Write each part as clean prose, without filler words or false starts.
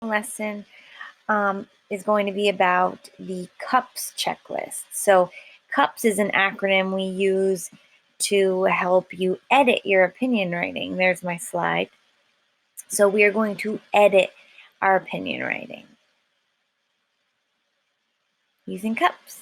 lesson is going to be about the CUPS checklist. So CUPS is an acronym we use to help you edit your opinion writing. There's my slide. So we are going to edit our opinion writing using CUPS.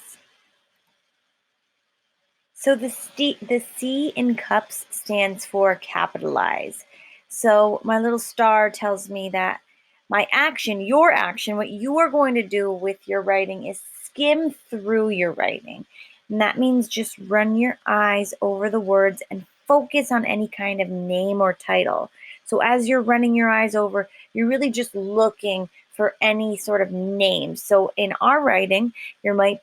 So the C in CUPS stands for capitalize. So my little star tells me that my action, your action, what you are going to do with your writing is skim through your writing. And that means just run your eyes over the words and focus on any kind of name or title. So as you're running your eyes over, you're really just looking for any sort of name. So in our writing, you might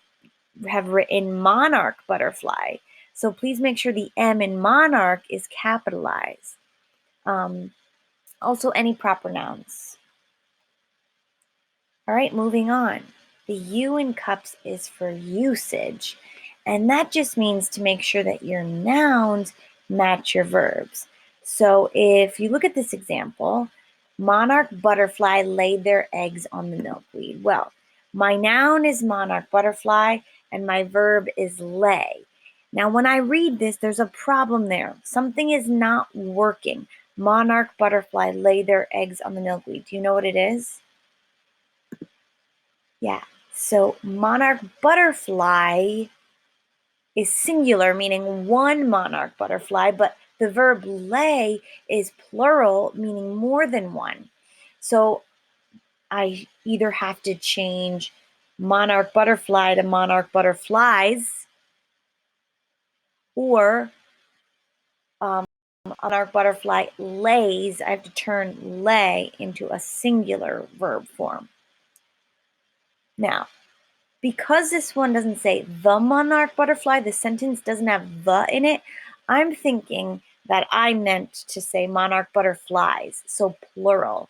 have written monarch butterfly. So please make sure the M in monarch is capitalized. Also, any proper nouns. All right, moving on. The U in CUPS is for usage, and that just means to make sure that your nouns match your verbs. So if you look at this example, monarch butterfly laid their eggs on the milkweed. Well, my noun is monarch butterfly, and my verb is lay. Now, when I read this, there's a problem there. Something is not working. Monarch butterfly lay their eggs on the milkweed. Do you know what it is? Yeah. So monarch butterfly is singular, meaning one monarch butterfly, but the verb lay is plural, meaning more than one. So I either have to change monarch butterfly to monarch butterflies, or monarch butterfly lays, I have to turn lay into a singular verb form. Now, because this one doesn't say the monarch butterfly, the sentence doesn't have the in it, I'm thinking that I meant to say monarch butterflies, so plural.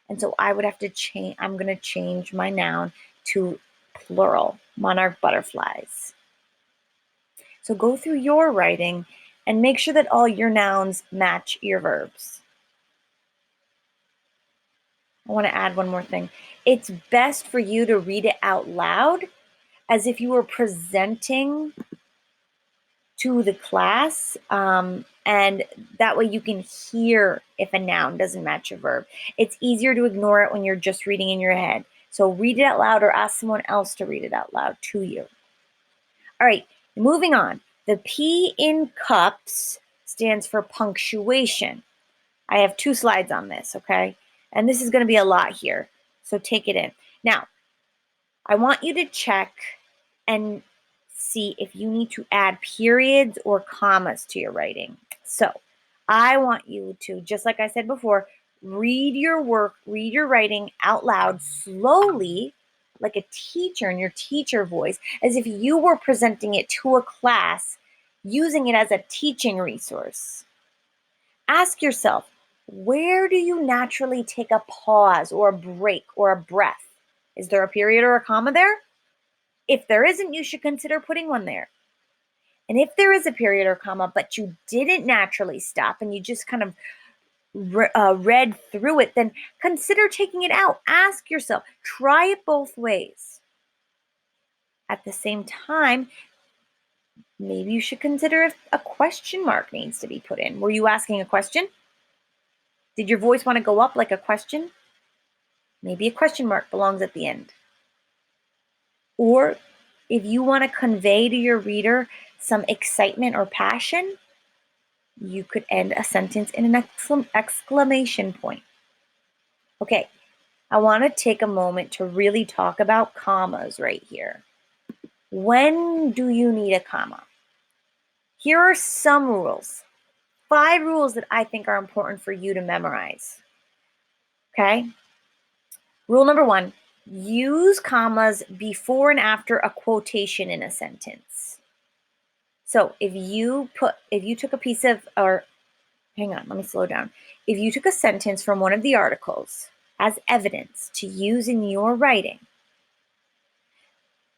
And so I would have to change, I'm going to change my noun to plural, monarch butterflies. So go through your writing and make sure that all your nouns match your verbs. I want to add one more thing. It's best for you to read it out loud as if you were presenting to the class, and that way you can hear if a noun doesn't match a verb. It's easier to ignore it when you're just reading in your head. So read it out loud or ask someone else to read it out loud to you. All right, moving on. The P in CUPS stands for punctuation. I have 2 slides on this, okay? And this is going to be a lot here, so take it in. Now, I want you to check and see if you need to add periods or commas to your writing. So I want you to, just like I said before, read your writing out loud slowly, like a teacher in your teacher voice, as if you were presenting it to a class, using it as a teaching resource. Ask yourself, where do you naturally take a pause or a break or a breath? Is there a period or a comma there? If there isn't, you should consider putting one there. And if there is a period or comma, but you didn't naturally stop and you just kind of read through it, then consider taking it out. Ask yourself, try it both ways. At the same time, maybe you should consider if a question mark needs to be put in. Were you asking a question? Did your voice want to go up like a question? Maybe a question mark belongs at the end. Or if you want to convey to your reader some excitement or passion, you could end a sentence in an exclamation point. Okay, I want to take a moment to really talk about commas right here. When do you need a comma? Here are some rules. 5 rules that I think are important for you to memorize. Okay? Rule number 1, use commas before and after a quotation in a sentence. So if you took a piece of, or hang on, let me slow down. If you took a sentence from one of the articles as evidence to use in your writing,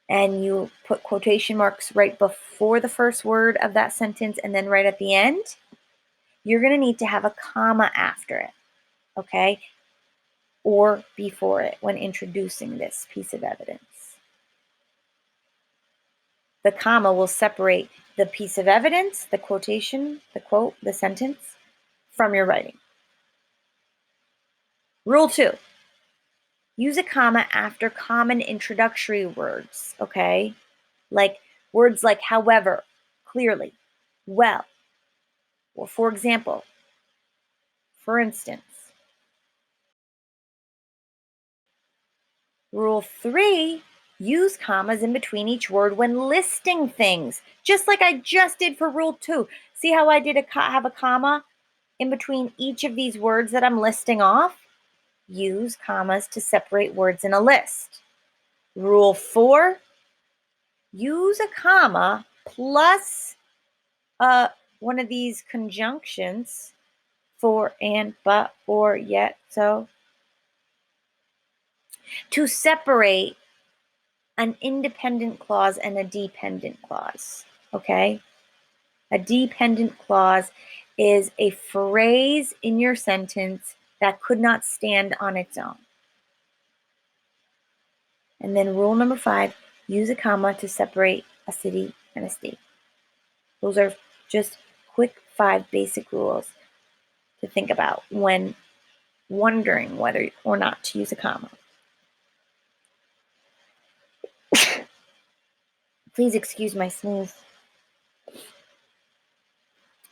and you put quotation marks right before the first word of that sentence and then right at the end, you're going to need to have a comma after it, okay? or before it when introducing this piece of evidence. The comma will separate the piece of evidence, the quotation, the quote, the sentence, from your writing. Rule 2, use a comma after common introductory words, okay? Like words like however, clearly, well, or for example, for instance. Rule 3, use commas in between each word when listing things, just like I just did for rule 2. See how I did have a comma in between each of these words that I'm listing off? Use commas to separate words in a list. Rule 4, use a comma plus one of these conjunctions, for, and, but, or, yet, so, to separate an independent clause and a dependent clause, okay? A dependent clause is a phrase in your sentence that could not stand on its own. And then rule number 5, use a comma to separate a city and a state. Those are just quick 5 basic rules to think about when wondering whether or not to use a comma. Please excuse my sneeze.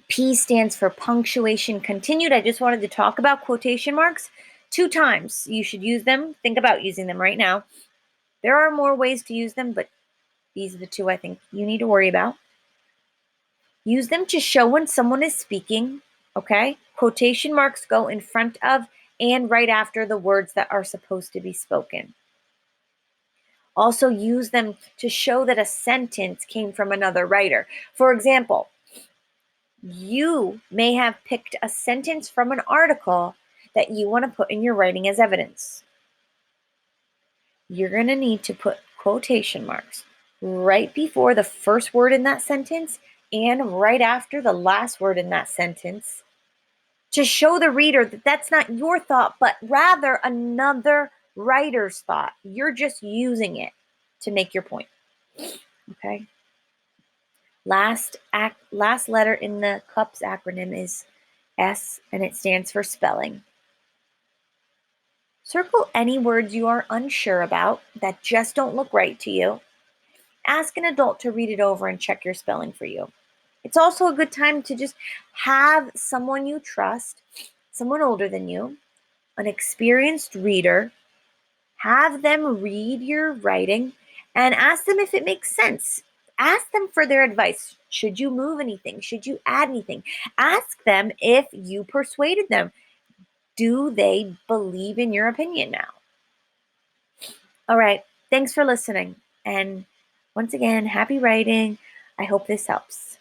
P stands for punctuation continued. I just wanted to talk about quotation marks 2 times. You should use them. Think about using them right now. There are more ways to use them, but these are the 2 I think you need to worry about. Use them to show when someone is speaking, okay? Quotation marks go in front of and right after the words that are supposed to be spoken. Also use them to show that a sentence came from another writer. For example, you may have picked a sentence from an article that you want to put in your writing as evidence. You're going to need to put quotation marks right before the first word in that sentence and right after the last word in that sentence to show the reader that that's not your thought, but rather another writer's thought. You're just using it to make your point. Okay? Last letter in the CUPS acronym is S, and it stands for spelling. Circle any words you are unsure about that just don't look right to you. Ask an adult to read it over and check your spelling for you. It's also a good time to just have someone you trust, someone older than you, an experienced reader, have them read your writing and ask them if it makes sense. Ask them for their advice. Should you move anything? Should you add anything? Ask them if you persuaded them. Do they believe in your opinion now? All right. Thanks for listening. And once again, happy writing. I hope this helps.